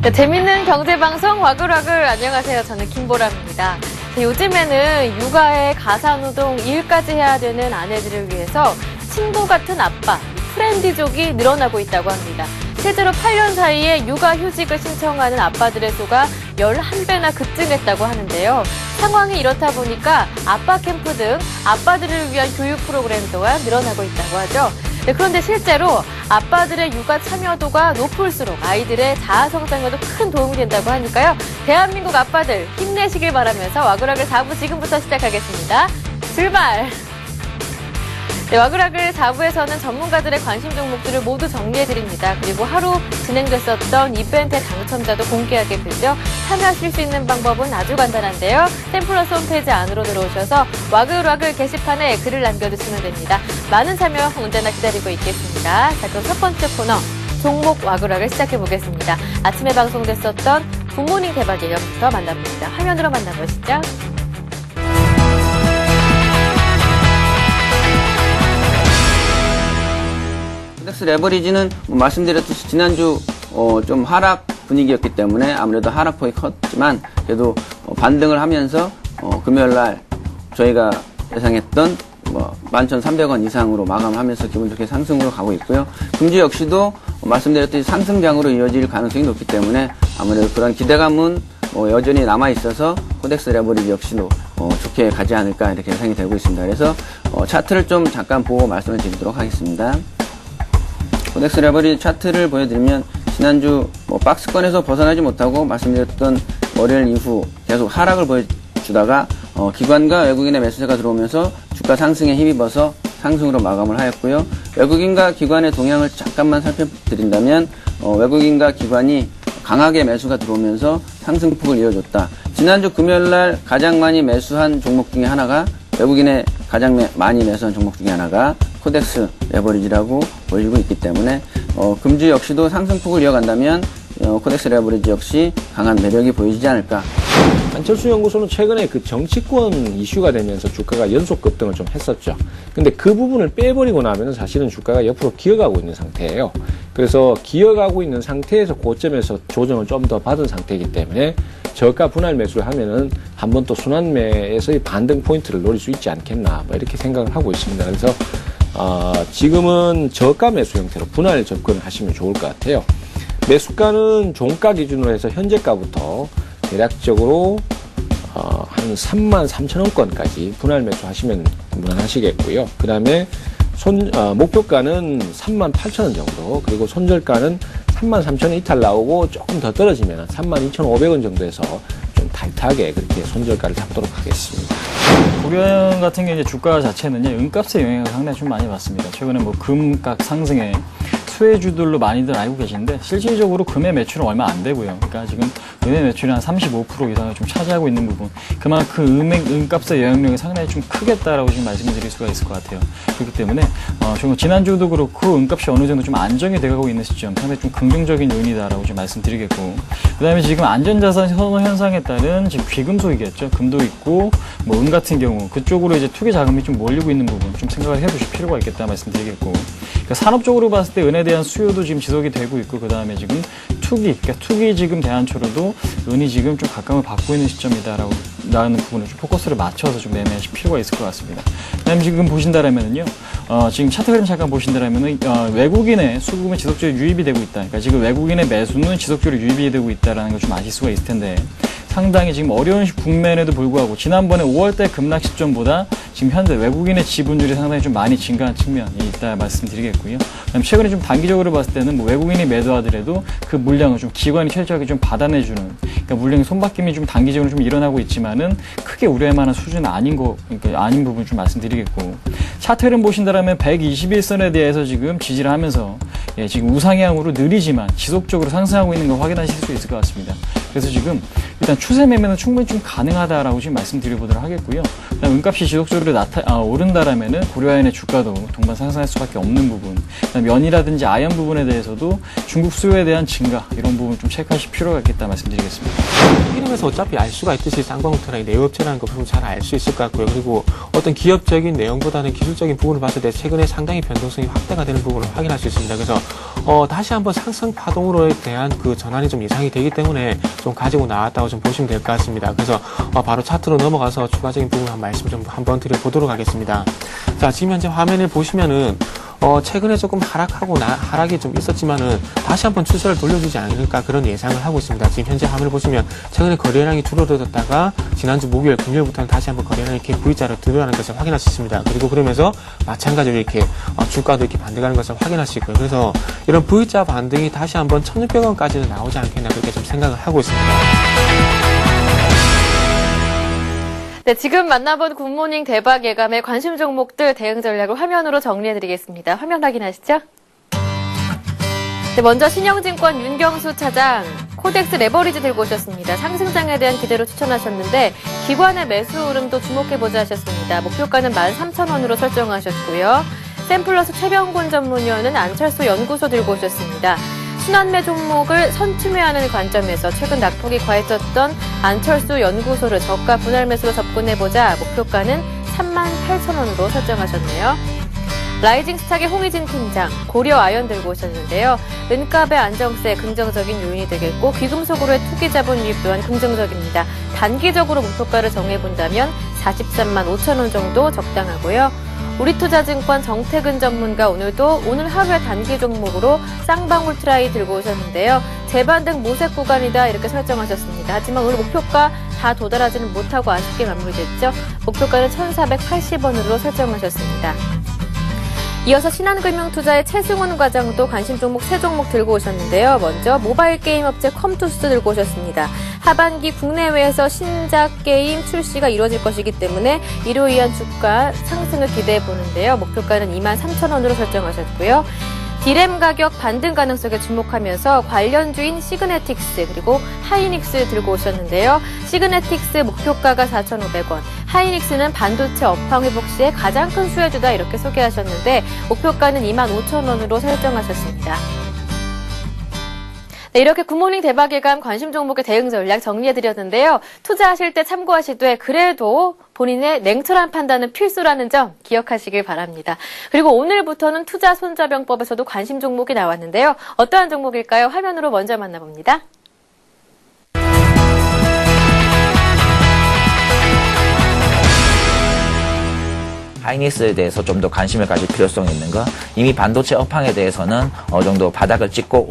네, 재밌는 경제방송 와글와글 안녕하세요. 저는 김보람입니다. 요즘에는 육아에 가사노동, 일까지 해야 되는 아내들을 위해서 친구 같은 아빠, 프렌디족이 늘어나고 있다고 합니다. 실제로 8년 사이에 육아휴직을 신청하는 아빠들의 수가 11배나 급증했다고 하는데요. 상황이 이렇다 보니까 아빠 캠프 등 아빠들을 위한 교육 프로그램 또한 늘어나고 있다고 하죠. 네, 그런데 실제로 아빠들의 육아 참여도가 높을수록 아이들의 자아성장에도 큰 도움이 된다고 하니까요. 대한민국 아빠들 힘내시길 바라면서 와글와글 4부 지금부터 시작하겠습니다. 출발! 네, 와글와글 4부에서는 전문가들의 관심 종목들을 모두 정리해드립니다. 그리고 하루 진행됐었던 이벤트 당첨자도 공개하게 되죠. 참여하실 수 있는 방법은 아주 간단한데요. 템플러스 홈페이지 안으로 들어오셔서 와글와글 게시판에 글을 남겨주시면 됩니다. 많은 참여 언제나 기다리고 있겠습니다. 자, 그럼 첫 번째 코너 종목 와글와글 시작해보겠습니다. 아침에 방송됐었던 굿모닝 대박 예감부터 만나봅니다. 화면으로 만나보시죠. 코덱스 레버리지는 말씀드렸듯이 지난주 좀 하락 분위기였기 때문에 아무래도 하락폭이 컸지만 그래도 반등을 하면서 금요일날 저희가 예상했던 11,300원 이상으로 마감하면서 기분 좋게 상승으로 가고 있고요. 금주 역시도 말씀드렸듯이 상승장으로 이어질 가능성이 높기 때문에 아무래도 그런 기대감은 여전히 남아있어서 코덱스 레버리지 역시도 좋게 가지 않을까 이렇게 예상이 되고 있습니다. 그래서 차트를 좀 잠깐 보고 말씀을 드리도록 하겠습니다. 코덱스 레버리지 차트를 보여드리면 지난주 박스권에서 벗어나지 못하고 말씀드렸던 월요일 이후 계속 하락을 보여주다가 기관과 외국인의 매수세가 들어오면서 주가 상승에 힘입어서 상승으로 마감을 하였고요. 외국인과 기관의 동향을 잠깐만 살펴드린다면 외국인과 기관이 강하게 매수가 들어오면서 상승폭을 이어줬다. 지난주 금요일날 가장 많이 매수한 종목 중에 하나가 외국인의 가장 많이 매수한 종목 중에 하나가 코덱스 레버리지라고 보여지고 있기 때문에 금주 역시도 상승폭을 이어간다면 코덱스 레버리지 역시 강한 매력이 보이지 않을까. 안철수 연구소는 최근에 그 정치권 이슈가 되면서 주가가 연속 급등을 좀 했었죠. 근데 그 부분을 빼버리고 나면 사실은 주가가 옆으로 기어가고 있는 상태예요. 그래서 기어가고 있는 상태에서 고점에서 조정을 좀 더 받은 상태이기 때문에 저가 분할 매수를 하면은 한번 또 순환매에서의 반등 포인트를 노릴 수 있지 않겠나 이렇게 생각을 하고 있습니다. 그래서 지금은 저가 매수 형태로 분할 접근을 하시면 좋을 것 같아요. 매수가는 종가 기준으로 해서 현재가부터 대략적으로 한 33,000원권까지 분할 매수하시면 무난하시겠고요. 그 다음에 목표가는 38,000원 정도, 그리고 손절가는 33,000원 이탈 나오고 조금 더 떨어지면 32,500원 정도에서 좀 타이트하게 그렇게 손절가를 잡도록 하겠습니다. 고령 같은 경우 이제 주가 자체는요, 은값의 영향을 상당히 좀 많이 받습니다. 최근에 금값 상승에 수혜주들로 많이들 알고 계신데 실질적으로 금의 매출은 얼마 안 되고요. 그러니까 지금 은의 매출이 한 35% 이상을 좀 차지하고 있는 부분, 그만큼 은값의 영향력이 상당히 좀 크겠다라고 지금 말씀을 드릴 수가 있을 것 같아요. 그렇기 때문에 지난주도 그렇고 은값이 어느 정도 좀 안정이 돼가고 있는 시점, 상당히 좀 긍정적인 요인이다라고 좀 말씀드리겠고, 그 다음에 지금 안전자산 선호 현상에 따른 지금 귀금속이겠죠. 금도 있고 은 같은 경우 그쪽으로 이제 투기 자금이 좀 몰리고 있는 부분 좀 생각을 해보실 필요가 있겠다 말씀드리겠고, 그러니까 산업적으로 봤을 때 은에 대한 수요도 지금 지속이 되고 있고, 그 다음에 지금 투기 지금 대안초로도 은이 지금 좀 각광을 받고 있는 시점이다라는 부분을 좀 포커스를 맞춰서 좀 매매하실 필요가 있을 것 같습니다. 그 다음에 지금 보신다라면은요, 지금 차트 그림 잠깐 보신다라면은, 외국인의 수급은 지속적으로 유입이 되고 있다. 그러니까 지금 외국인의 매수는 지속적으로 유입이 되고 있다라는 걸 좀 아실 수가 있을 텐데, 상당히 지금 어려운 국면에도 불구하고 지난번에 5월달 급락 시점보다 지금 현재 외국인의 지분율이 상당히 좀 많이 증가한 측면이 있다 말씀드리겠고요. 그다음 최근에 좀 단기적으로 봤을 때는 외국인이 매도하더라도 그 물량을 좀 기관이 철저하게 좀 받아내주는, 그러니까 물량의 손바뀜이 좀 단기적으로 좀 일어나고 있지만은 크게 우려할 만한 수준은 그러니까 아닌 부분 좀 말씀드리겠고, 차트 흐름 보신다라면 121선에 대해서 지금 지지를 하면서 지금 우상향으로 느리지만 지속적으로 상승하고 있는 걸 확인하실 수 있을 것 같습니다. 그래서 지금 일단 추세 매매는 충분히 좀 가능하다라고 지금 말씀드려보도록 하겠고요. 그다음 은값이 지속적으로 오른다라면은 고려아연의 주가도 동반 상승할 수밖에 없는 부분. 그다음 연이라든지 아연 부분에 대해서도 중국 수요에 대한 증가 이런 부분 좀 체크하실 필요가 있겠다 말씀드리겠습니다. 이름에서 어차피 알 수가 있듯이 쌍방울토랑 내업체라는 것을 잘 알 수 있을 것 같고요. 그리고 어떤 기업적인 내용보다는 기술적인 부분을 봤을 때 최근에 상당히 변동성이 확대가 되는 부분을 확인할 수 있습니다. 그래서 다시 한번 상승 파동으로에 대한 그 전환이 좀 예상이 되기 때문에 좀 가지고 나왔다고 좀 보시면 될 것 같습니다. 그래서 바로 차트로 넘어가서 추가적인 부분 한 말씀 좀 한번 드려보도록 하겠습니다. 자, 지금 현재 화면을 보시면은 최근에 조금 하락이 좀 있었지만은 다시 한번 추세를 돌려주지 않을까 그런 예상을 하고 있습니다. 지금 현재 화면을 보시면 최근에 거래량이 줄어들었다가 지난주 목요일, 금요일부터는 다시 한번 거래량이 이렇게 V자로 드러나는 것을 확인할 수 있습니다. 그리고 그러면서 마찬가지로 이렇게 주가도 이렇게 반등하는 것을 확인할 수 있고요. 그래서 이런 V자 반등이 다시 한번 1,600원까지는 나오지 않겠나 그렇게 좀 생각을 하고 있습니다. 네, 지금 만나본 굿모닝 대박 예감의 관심 종목들 대응 전략을 화면으로 정리해드리겠습니다. 화면 확인하시죠? 네, 먼저 신영증권 윤경수 차장 코덱스 레버리지 들고 오셨습니다. 상승장에 대한 기대로 추천하셨는데 기관의 매수 흐름도 주목해보자 하셨습니다. 목표가는 13,000원으로 설정하셨고요. 샘플러스 최병곤 전문위원은 안철수 연구소 들고 오셨습니다. 순환매 종목을 선취매하는 관점에서 최근 낙폭이 과했었던 안철수 연구소를 저가 분할 매수로 접근해보자 목표가는 38,000원으로 설정하셨네요. 라이징 스탁의 홍희진 팀장, 고려 아연 들고 오셨는데요. 은값의 안정세 긍정적인 요인이 되겠고 귀금속으로의 투기 자본 유입 또한 긍정적입니다. 단기적으로 목표가를 정해본다면 43만 5천 원 정도 적당하고요. 우리투자증권 정태근 전문가 오늘 하루의 단기 종목으로 쌍방울 트라이 들고 오셨는데요. 재반등 모색 구간이다 이렇게 설정하셨습니다. 하지만 오늘 목표가 다 도달하지는 못하고 아쉽게 마무리됐죠. 목표가는 1,480원으로 설정하셨습니다. 이어서 신한금융투자의 최승훈 과장도 관심 종목 3종목 들고 오셨는데요. 먼저 모바일 게임 업체 컴투스 들고 오셨습니다. 하반기 국내외에서 신작 게임 출시가 이루어질 것이기 때문에 이로 인한 주가 상승을 기대해 보는데요. 목표가는 23,000원으로 설정하셨고요. 디램 가격 반등 가능성에 주목하면서 관련주인 시그네틱스 그리고 하이닉스 들고 오셨는데요. 시그네틱스 목표가가 4,500원, 하이닉스는 반도체 업황 회복 시에 가장 큰 수혜주다 이렇게 소개하셨는데 목표가는 25,000원으로 설정하셨습니다. 네, 이렇게 굿모닝 대박 예감 관심 종목의 대응 전략 정리해드렸는데요. 투자하실 때 참고하시되 그래도 본인의 냉철한 판단은 필수라는 점 기억하시길 바랍니다. 그리고 오늘부터는 투자 손자병법에서도 관심 종목이 나왔는데요. 어떠한 종목일까요? 화면으로 먼저 만나봅니다. 하이닉스에 대해서 좀 더 관심을 가질 필요성이 있는 거, 이미 반도체 업황에 대해서는 어느 정도 바닥을 찍고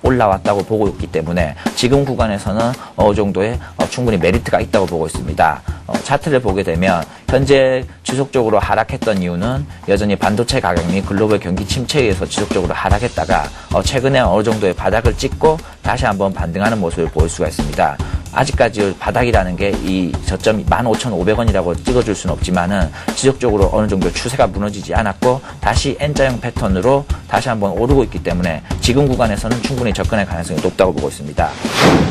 올라왔다고 보고 있기 때문에 지금 구간에서는 어느 정도의 충분히 메리트가 있다고 보고 있습니다. 차트를 보게 되면 현재 지속적으로 하락했던 이유는 여전히 반도체 가격 및 글로벌 경기 침체에 의해서 지속적으로 하락했다가 최근에 어느 정도의 바닥을 찍고 다시 한번 반등하는 모습을 보일 수가 있습니다. 아직까지 바닥이라는 게 이 저점이 15,500원이라고 찍어줄 수는 없지만은 지속적으로 어느 정도 추세가 무너지지 않았고 다시 N자형 패턴으로 다시 한번 오르고 있기 때문에 지금 구간에서는 충분히 접근할 가능성이 높다고 보고 있습니다.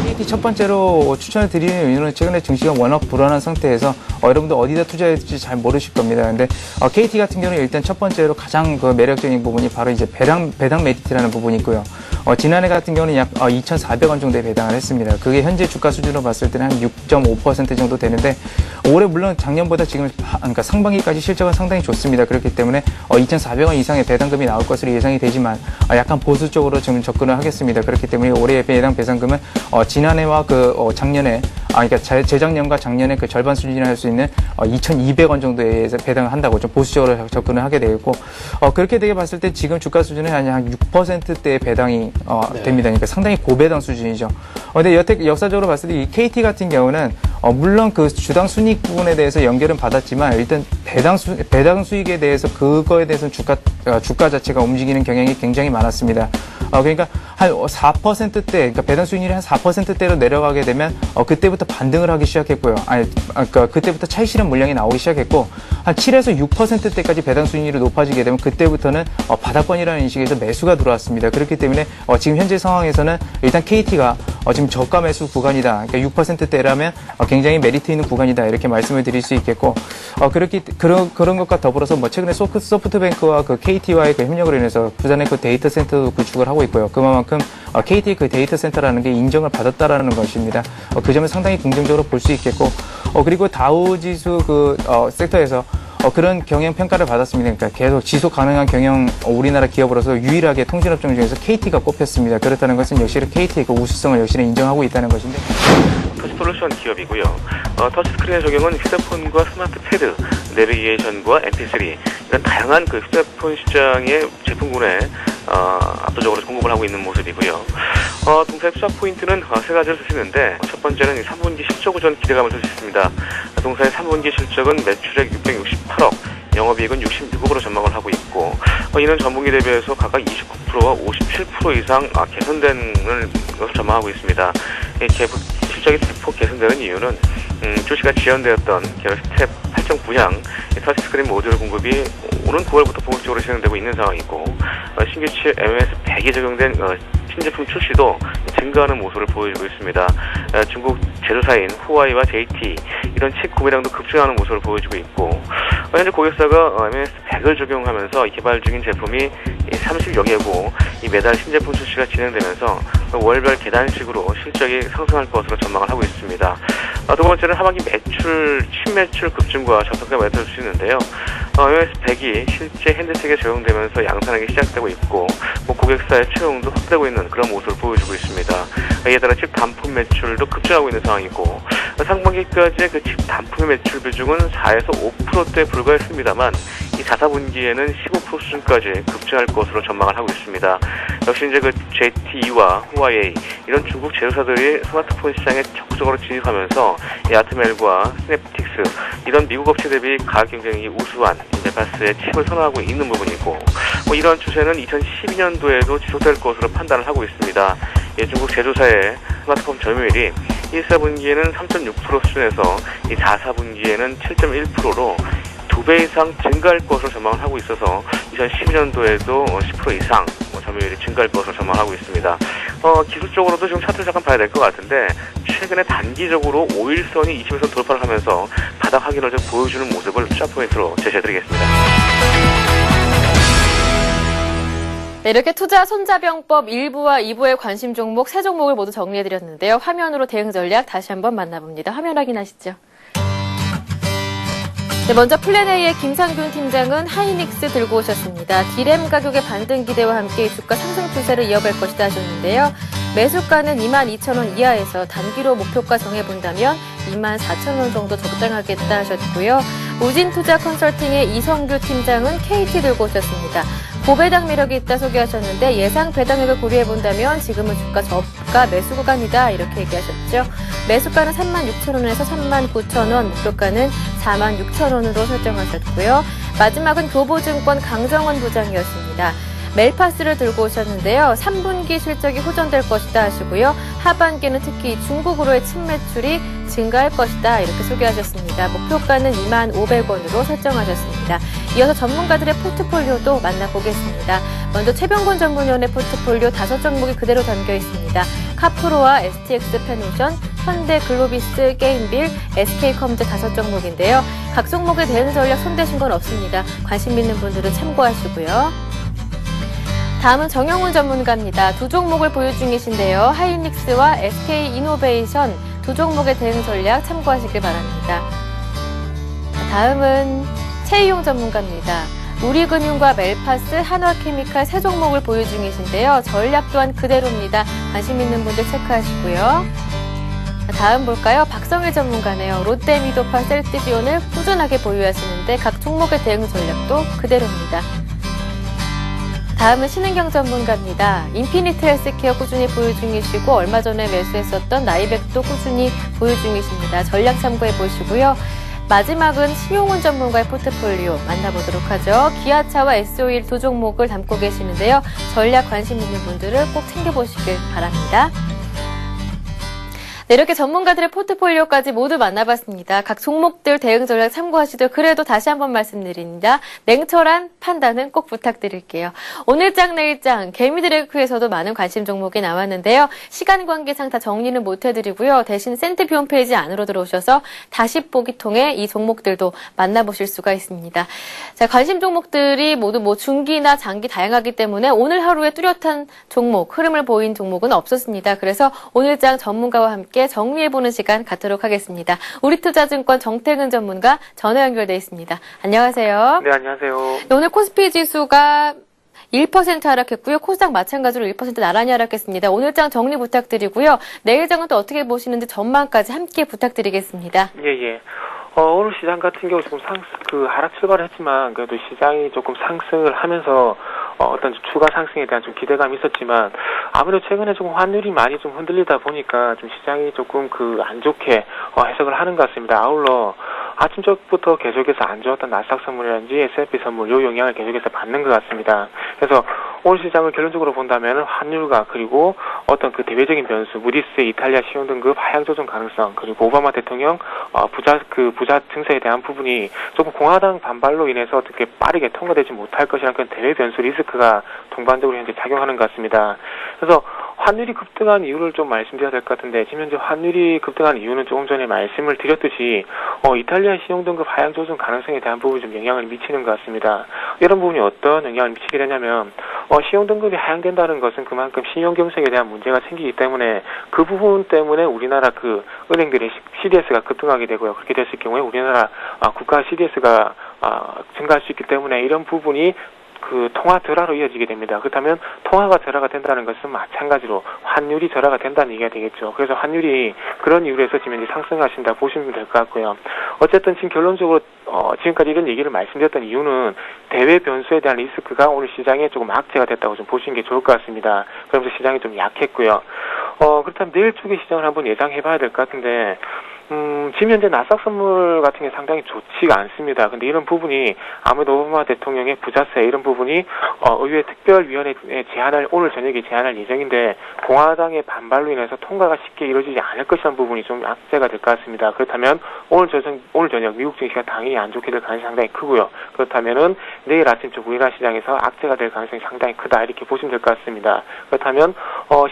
KT 첫 번째로 추천을 드리는 이유는 최근에 증시가 워낙 불안한 상태에서 여러분들 어디다 투자해야 될지 잘 모르실 겁니다. 근데 KT 같은 경우는 일단 첫 번째로 가장 그 매력적인 부분이 바로 이제 배당 메리트라는 부분이 있고요. 지난해 같은 경우는 약 2,400원 정도에 배당을 했습니다. 그게 현재 주가 수준으로 봤을 때는 한 6.5% 정도 되는데 올해 물론 작년보다 지금 그러니까 상반기까지 실적은 상당히 좋습니다. 그렇기 때문에 2,400원 이상의 배당금이 나올 것으로 예상이 되지만 약간 보수적으로 지금 접근을 하겠습니다. 그렇기 때문에 올해의 배당 배상금은 지난해와 작년에 그러니까 재작년과 작년에 그 절반 수준이라 할 수 있는 2,200원 정도에 배당을 한다고 좀 보수적으로 접근을 하게 되겠고 그렇게 되게 봤을 때 지금 주가 수준은 한 6%대의 배당이 됩니다. 그러니까 상당히 고배당 수준이죠. 근데 여태 역사적으로 봤을 때 이 KT 같은 경우는 물론 그 주당 순이익 부분에 대해서 연결은 받았지만 일단 배당 수익에 대해서 그거에 대해서는 주가 자체가 움직이는 경향이 굉장히 많았습니다. 그러니까 한 4%대, 그러니까 배당 수익률이 한 4%대로 내려가게 되면 그때부터 반등을 하기 시작했고요. 그러니까 그때부터 차익 실현 물량이 나오기 시작했고 한 7에서 6%대까지 배당 수익률이 높아지게 되면 그때부터는 바닥권이라는 인식에서 매수가 들어왔습니다. 그렇기 때문에 지금 현재 상황에서는 일단 KT가 지금 저가 매수 구간이다. 그러니까 6%대라면 굉장히 메리트 있는 구간이다. 이렇게 말씀을 드릴 수 있겠고, 그런 것과 더불어서 뭐 최근에 소프트뱅크와 그 KT와의 그 협력으로 인해서 부산의 그 데이터 센터도 구축을 하고 있고요. 그만큼 KT 그 데이터 센터라는 게 인정을 받았다라는 것입니다. 그 점을 상당히 긍정적으로 볼 수 있겠고, 그리고 다우지수 섹터에서 그런 경영 평가를 받았습니다. 그러니까 계속 지속 가능한 경영 우리나라 기업으로서 유일하게 통신업종 중에서 KT가 꼽혔습니다. 그렇다는 것은 역시 KT의 그 우수성을 역시 인정하고 있다는 것인데. 터치솔루션 기업이고요. 터치스크린의 적용은 휴대폰과 스마트 패드, 내비게이션과 MP3 이런 다양한 그 휴대폰 시장의 제품군에 압도적으로 공급을 하고 있는 모습이고요. 동사의 투자 포인트는 세 가지를 줄 수 있는데, 첫 번째는 3분기 실적 우전 기대감을 줄 수 있습니다. 동사의 3분기 실적은 매출액 668억, 영업이익은 66억으로 전망을 하고 있고, 이는 전분기 대비해서 각각 29%와 57% 이상 개선되는 것을 전망하고 있습니다. 실적이 대폭 개선되는 이유는 출시가 지연되었던 갤럭시 탭 8.9향 터치스크린 모듈 공급이 오는 9월부터 본격적으로 진행되고 있는 상황이고, 신규 칩 MS100이 적용된 신제품 출시도 증가하는 모습을 보여주고 있습니다. 중국 제조사인 후아이와 JT 이런 칩 구매량도 급증하는 모습을 보여주고 있고, 현재 고객사가 MS100을 적용하면서 개발 중인 제품이 30여 개고, 매달 신제품 출시가 진행되면서 월별 계단식으로 실적이 상승할 것으로 전망을 하고 있습니다. 두 번째는 하반기 칩 매출 급증과 접속사 매출을 줄 수 있는데요. MS100이 실제 핸드색에 적용되면서 양산하기 시작되고 있고, 고객사의 채용도 확대되고 있는 그런 모습을 보여주고 있습니다. 이에 따라 칩 단품 매출도 급증하고 있는 상황이고, 상반기까지의 그 칩 단품의 매출 비중은 4에서 5%대에 불과했습니다만, 이 4, 4분기에는 15% 수준까지 급증할 것으로 전망을 하고 있습니다. 역시 이제 그 ZTE와 후아이 이런 중국 제조사들이 스마트폰 시장에 적극적으로 진입하면서 이 아트멜과 스냅틱스 이런 미국 업체 대비 가격 경쟁이 우수한 인텔파스의 칩을 선호하고 있는 부분이고, 이런 추세는 2012년도에도 지속될 것으로 판단을 하고 있습니다. 중국 제조사의 스마트폰 점유율이 1, 4분기에는 3.6% 수준에서 이 4, 4분기에는 7.1%로 2배 이상 증가할 것으로 전망을 하고 있어서 2012년도에도 10% 이상 점유율이 증가할 것으로 전망하고 있습니다. 기술적으로도 지금 차트를 잠깐 봐야 될 것 같은데, 최근에 단기적으로 5일선이 20에서 돌파를 하면서 바닥 확인을 좀 보여주는 모습을 투자 포인트로 제시해드리겠습니다. 네, 이렇게 투자 손자병법 1부와 2부의 관심 종목 3종목을 모두 정리해드렸는데요. 화면으로 대응 전략 다시 한번 만나봅니다. 화면 확인하시죠. 네, 먼저 플랜A의 김상균 팀장은 하이닉스 들고 오셨습니다. 디램 가격의 반등 기대와 함께 주가 상승 추세를 이어갈 것이다 하셨는데요. 매수가는 22,000원 이하에서 단기로 목표가 정해본다면 24,000원 정도 적당하겠다 하셨고요. 우진투자 컨설팅의 이성규 팀장은 KT 들고 오셨습니다. 고배당 매력이 있다 소개하셨는데, 예상 배당액을 고려해본다면 지금은 주가 저가 매수 구간이다 이렇게 얘기하셨죠. 매수가는 36,000원에서 39,000원, 목표가는 46,000원으로 설정하셨고요. 마지막은 교보증권 강정원 부장이었습니다. 멜파스를 들고 오셨는데요. 3분기 실적이 호전될 것이다 하시고요. 하반기는 특히 중국으로의 칩 매출이 증가할 것이다 이렇게 소개하셨습니다. 목표가는 25,000원으로 설정하셨습니다. 이어서 전문가들의 포트폴리오도 만나보겠습니다. 먼저 최병곤 전문위원의 포트폴리오 5종목이 그대로 담겨 있습니다. 카프로와 STX 페노션, 현대 글로비스, 게임빌, SK컴즈 5종목인데요. 각 종목에 대응 전략 손대신 건 없습니다. 관심 있는 분들은 참고하시고요. 다음은 정영훈 전문가입니다. 2종목을 보유 중이신데요. 하이닉스와 SK이노베이션 2종목의 대응 전략 참고하시길 바랍니다. 다음은 최희용 전문가입니다. 우리금융과 멜파스, 한화케미칼 3종목을 보유 중이신데요. 전략 또한 그대로입니다. 관심 있는 분들 체크하시고요. 다음 볼까요? 박성일 전문가네요. 롯데미도파, 셀트리온을 꾸준하게 보유하시는데 각 종목의 대응 전략도 그대로입니다. 다음은 신은경 전문가입니다. 인피니트 헬스케어 꾸준히 보유 중이시고, 얼마 전에 매수했었던 나이백도 꾸준히 보유 중이십니다. 전략 참고해 보시고요. 마지막은 심용훈 전문가의 포트폴리오 만나보도록 하죠. 기아차와 S-오일 2종목을 담고 계시는데요. 전략 관심 있는 분들은 꼭 챙겨보시길 바랍니다. 네, 이렇게 전문가들의 포트폴리오까지 모두 만나봤습니다. 각 종목들 대응 전략 참고하시도록 그래도 다시 한번 말씀드립니다. 냉철한 판단은 꼭 부탁드릴게요. 오늘장 내일장 개미드래프에서도 많은 관심 종목이 나왔는데요. 시간 관계상 다 정리는 못해드리고요. 대신 센트비 홈페이지 안으로 들어오셔서 다시 보기 통해 이 종목들도 만나보실 수가 있습니다. 자, 관심 종목들이 모두 뭐 중기나 장기 다양하기 때문에 오늘 하루에 뚜렷한 종목, 흐름을 보인 종목은 없었습니다. 그래서 오늘장 전문가와 함께 정리해보는 시간 갖도록 하겠습니다. 우리투자증권 정태근 전문가 전화 연결돼 있습니다. 안녕하세요. 네, 안녕하세요. 네, 오늘 코스피 지수가 1% 하락했고요. 코스닥 마찬가지로 1% 나란히 하락했습니다. 오늘장 정리 부탁드리고요. 내일장은 또 어떻게 보시는지 전망까지 함께 부탁드리겠습니다. 예. 오늘 시장 같은 경우 조금 하락 출발을 했지만 그래도 시장이 조금 상승을 하면서 어떤 추가 상승에 대한 좀 기대감이 있었지만 아무래도 최근에 조금 환율이 많이 좀 흔들리다 보니까 좀 시장이 조금 안 좋게 해석을 하는 것 같습니다. 아울러 아침적부터 계속해서 안 좋았던 나스닥 선물이라든지 S&P 선물 요 영향을 계속해서 받는 것 같습니다. 그래서 오늘 시장을 결론적으로 본다면 환율과 그리고 어떤 그 대외적인 변수, 무디스, 이탈리아 신용 등급 하향 조정 가능성, 그리고 오바마 대통령 부자 증세에 대한 부분이 조금 공화당 반발로 인해서 어떻게 빠르게 통과되지 못할 것이라는 그런 대외 변수 리스크가 동반적으로 현재 작용하는 것 같습니다. 그래서 환율이 급등한 이유를 좀 말씀드려야 될 것 같은데 지금 현재 환율이 급등한 이유는 조금 전에 말씀을 드렸듯이 이탈리아 신용 등급 하향 조정 가능성에 대한 부분이 좀 영향을 미치는 것 같습니다. 이런 부분이 어떤 영향을 미치게 되냐면 신용 등급이 하향된다는 것은 그만큼 신용 경색에 대한 문제가 생기기 때문에 그 부분 때문에 우리나라 그 은행들의 CDS가 급등하게 되고요. 그렇게 됐을 경우에 우리나라 국가 CDS가 증가할 수 있기 때문에 이런 부분이 그 통화 절하로 이어지게 됩니다. 그렇다면 통화가 절하가 된다는 것은 마찬가지로 환율이 절하가 된다는 얘기가 되겠죠. 그래서 환율이 그런 이유로 해서 지금 이제 상승하신다 보시면 될 것 같고요. 어쨌든 지금 결론적으로 지금까지 이런 얘기를 말씀드렸던 이유는 대외 변수에 대한 리스크가 오늘 시장에 조금 악재가 됐다고 좀 보시는 게 좋을 것 같습니다. 그러면서 시장이 좀 약했고요. 그렇다면 내일 쪽의 시장을 한번 예상해 봐야 될 것 같은데 지금 현재 나스닥 선물 같은 게 상당히 좋지가 않습니다. 근데 이런 부분이 아무래도 오바마 대통령의 부자세 이런 부분이 의회 특별위원회 제안을 오늘 저녁에 제안할 예정인데 공화당의 반발로 인해서 통과가 쉽게 이루어지지 않을 것이라는 부분이 좀 악재가 될 것 같습니다. 그렇다면 오늘 저녁 미국 증시가 당연히 안 좋게 될 가능성이 상당히 크고요. 그렇다면은 내일 아침 쪽 우리나라 시장에서 악재가 될 가능성이 상당히 크다 이렇게 보시면 될 것 같습니다. 그렇다면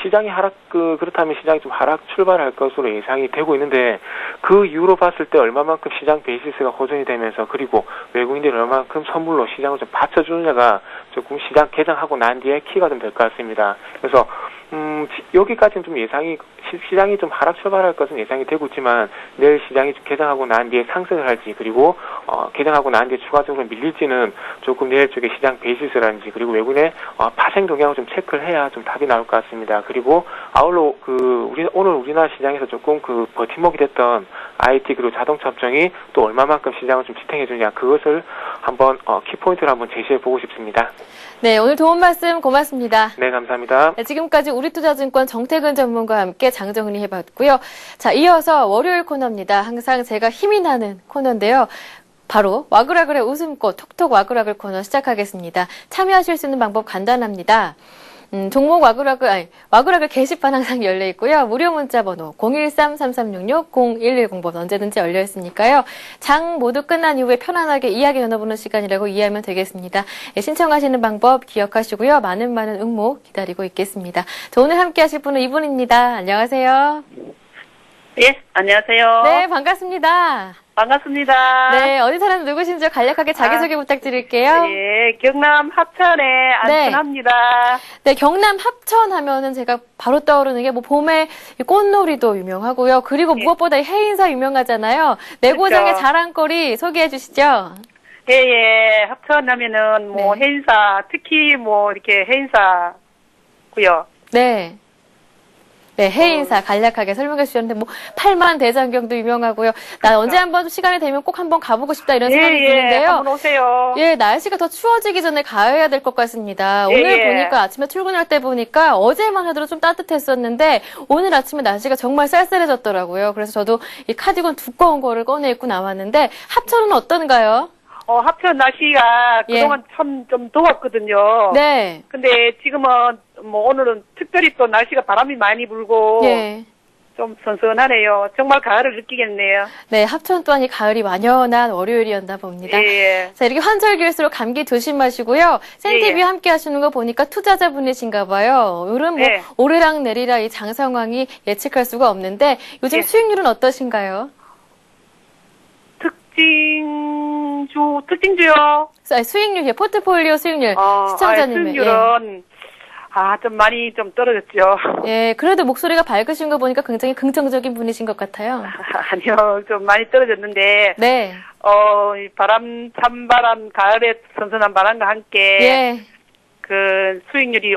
시장이 그렇다면 시장이 좀 하락 출발할 것으로 예상이 되고 있는데 그 이유로 봤을 때 얼마만큼 시장 베이시스가 호전이 되면서 그리고 외국인들이 얼마만큼 선물로 시장을 좀 받쳐주느냐가 조금 시장 개장하고 난 뒤에 키가 좀 될 것 같습니다. 그래서 여기까지는 좀 시장이 좀 하락 출발할 것은 예상이 되고 있지만 내일 시장이 개장하고 난 뒤에 상승을 할지 그리고 개장하고 난 뒤에 추가적으로 밀릴지는 조금 내일 쪽에 시장 베이시스라든지 그리고 외국인의 파생 동향을 좀 체크를 해야 좀 답이 나올 것 같습니다. 그리고 아울러 오늘 우리나라 시장에서 조금 버팀목이 됐던 IT 그리고 자동차 업종이 또 얼마만큼 시장을 좀 지탱해 주냐 그것을 한번 키포인트를 한번 제시해 보고 싶습니다. 네, 오늘 도움 말씀 고맙습니다. 네, 감사합니다. 네, 지금까지 우리투자증권 정태근 전문가와 함께 장정리 해봤고요. 자, 이어서 월요일 코너입니다. 항상 제가 힘이 나는 코너인데요. 바로 와글와글의 웃음꽃 톡톡 와글와글 코너 시작하겠습니다. 참여하실 수 있는 방법 간단합니다. 종목 와글와글 게시판 항상 열려 있고요. 무료 문자 번호 013-3366-0110번 언제든지 열려 있으니까요. 장 모두 끝난 이후에 편안하게 이야기 나눠보는 시간이라고 이해하면 되겠습니다. 신청하시는 방법 기억하시고요. 많은 응모 기다리고 있겠습니다. 자, 오늘 함께 하실 분은 이분입니다. 안녕하세요. 예, 안녕하세요. 네, 반갑습니다. 반갑습니다. 네, 어디 사는 누구신지 간략하게 자기소개 부탁드릴게요. 예, 경남 합천에 안천합니다. 네, 경남 합천 하면은 제가 바로 떠오르는 게 봄에 꽃놀이도 유명하고요. 그리고 무엇보다 해인사 유명하잖아요. 내고장의 그렇죠. 자랑거리 소개해 주시죠. 예, 합천 하면은 해인사, 특히 이렇게 해인사고요. 네. 네, 해인사 간략하게 설명해 주셨는데 팔만 대장경도 유명하고요. 나 언제 한번 시간이 되면 꼭 한번 가보고 싶다 이런 생각이 드는데요. 한번 오세요. 예, 날씨가 더 추워지기 전에 가야 될 것 같습니다. 오늘 보니까 아침에 출근할 때 보니까 어제만 하더라도 좀 따뜻했었는데 오늘 아침에 날씨가 정말 쌀쌀해졌더라고요. 그래서 저도 이 카디건 두꺼운 거를 꺼내 입고 나왔는데 합천은 어떤가요? 합천 날씨가 그동안 참 좀 더웠거든요. 네. 근데 지금은 오늘은 특별히 또 날씨가 바람이 많이 불고 좀 선선하네요. 정말 가을을 느끼겠네요. 네, 합천 또한 이 가을이 완연한 월요일이었나 봅니다. 예. 자, 이렇게 환절기일수록 감기 조심하시고요. 센티비 예. 함께 하시는 거 보니까 투자자분이신가 봐요. 요즘 뭐 예. 오르락 내리락 이 장 상황이 예측할 수가 없는데 요즘 예. 수익률은 어떠신가요? 특징주요? 수익률, 포트폴리오 수익률, 시청자님의. 수익률은, 좀 많이 좀 떨어졌죠. 예, 그래도 목소리가 밝으신 거 보니까 굉장히 긍정적인 분이신 것 같아요. 아니요, 좀 많이 떨어졌는데, 네. 이 찬바람, 가을에 선선한 바람과 함께, 예. 그 수익률이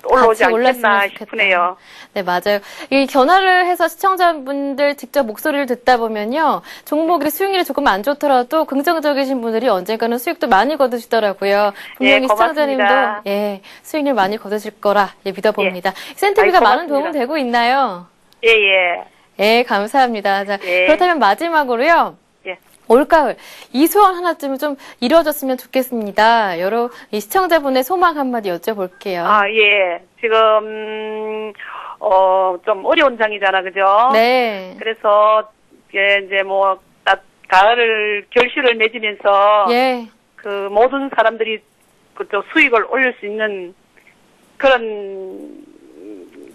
올라오지 같이 않겠나 올랐으면 좋겠다. 싶으네요. 네, 맞아요. 이 견화를 해서 시청자분들 직접 목소리를 듣다 보면요. 종목의 수익률이 조금 안 좋더라도 긍정적이신 분들이 언젠가는 수익도 많이 거두시더라고요. 분명히 예, 시청자님도 고맙습니다. 수익률 많이 거두실 거라 믿어봅니다. 예. 센티비가 아이, 많은 고맙습니다. 도움 되고 있나요? 예, 예. 예, 감사합니다. 자, 예. 그렇다면 마지막으로요. 예. 올가을 이 소원 하나쯤은 좀 이루어졌으면 좋겠습니다. 여러 이 시청자분의 소망 한마디 여쭤볼게요. 예. 지금, 좀 어려운 장이잖아, 그죠? 네. 그래서, 이제 뭐, 가을을, 결실을 맺으면서, 예. 그 모든 사람들이 그저 수익을 올릴 수 있는 그런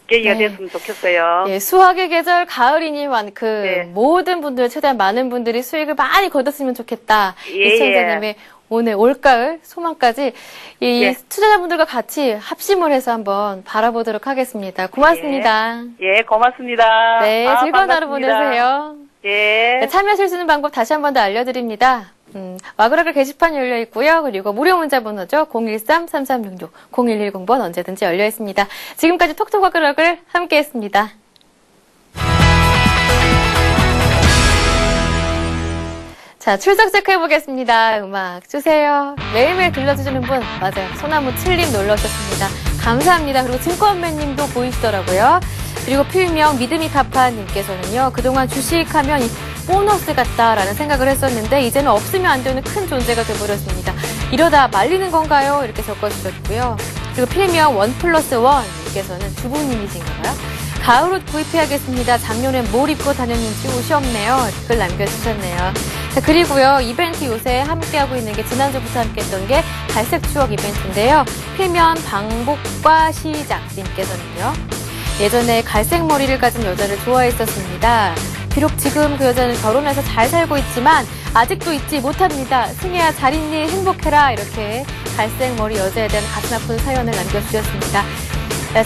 계기가 네. 됐으면 좋겠어요. 예, 수학의 계절 가을이니만큼 네. 모든 분들 최대한 많은 분들이 수익을 많이 거뒀으면 좋겠다. 예, 시청자님의 오늘 올가을 소망까지 이 예. 투자자분들과 같이 합심을 해서 한번 바라보도록 하겠습니다. 고맙습니다. 예, 고맙습니다. 네, 즐거운 하루 반갑습니다. 보내세요. 예. 네, 참여하실 수 있는 방법 다시 한 번 더 알려드립니다. 와그라글 게시판이 열려 있고요. 그리고 무료 문자 번호죠. 013-3366, 0110번 언제든지 열려 있습니다. 지금까지 톡톡 와그라글 함께 했습니다. 자, 출석 체크해보겠습니다. 음악 주세요. 매일매일 들려주시는 분, 맞아요. 소나무 7님 놀러 오셨습니다. 감사합니다. 그리고 증권맨님도 보이시더라고요. 그리고 필명 믿음이 카파님께서는요, 그동안 주식하면 보너스 같다라는 생각을 했었는데, 이제는 없으면 안 되는 큰 존재가 되어버렸습니다. 이러다 말리는 건가요? 이렇게 적어주셨고요. 그리고 필명 1+1님께서는 주부님이신가요? 가을 옷 구입해야겠습니다. 작년엔 뭘 입고 다녔는지 옷이 없네요. 댓글 남겨주셨네요. 자, 그리고요, 이벤트 요새 함께하고 있는 게 지난주부터 함께했던 게 갈색 추억 이벤트인데요. 필면 방복과 시작님께서는요, 예전에 갈색 머리를 가진 여자를 좋아했었습니다. 비록 지금 그 여자는 결혼해서 잘 살고 있지만 아직도 잊지 못합니다. 승혜야 잘 있니? 행복해라. 이렇게 갈색 머리 여자에 대한 가슴 아픈 사연을 남겨주셨습니다.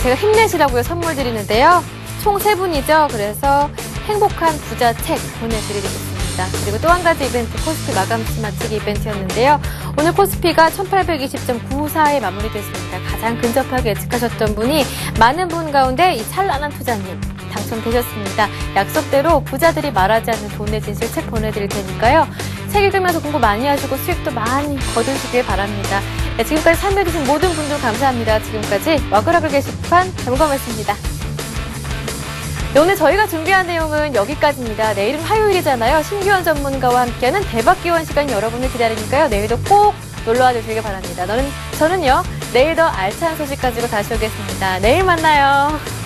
제가 힘내시라고요 선물 드리는데요. 총 3분이죠. 그래서 행복한 부자 책 보내드리겠습니다. 그리고 또 한 가지 이벤트, 코스피 마감치 맞추기 이벤트였는데요. 오늘 코스피가 1820.94에 마무리됐습니다. 가장 근접하게 예측하셨던 분이 많은 분 가운데 이 찬란한 투자님 당첨되셨습니다. 약속대로 부자들이 말하지 않는 돈의 진실 책 보내드릴 테니까요. 책 읽으면서 공부 많이 하시고 수익도 많이 거두시길 바랍니다. 네, 지금까지 참여해주신 모든 분들 감사합니다. 지금까지 와그라글 게시판 점검했습니다. 네, 오늘 저희가 준비한 내용은 여기까지입니다. 내일은 화요일이잖아요. 신규현 전문가와 함께하는 대박기원 시간이 여러분을 기다리니까요. 내일도 꼭 놀러와 주시길 바랍니다. 저는요, 내일 더 알찬 소식 가지고 다시 오겠습니다. 내일 만나요.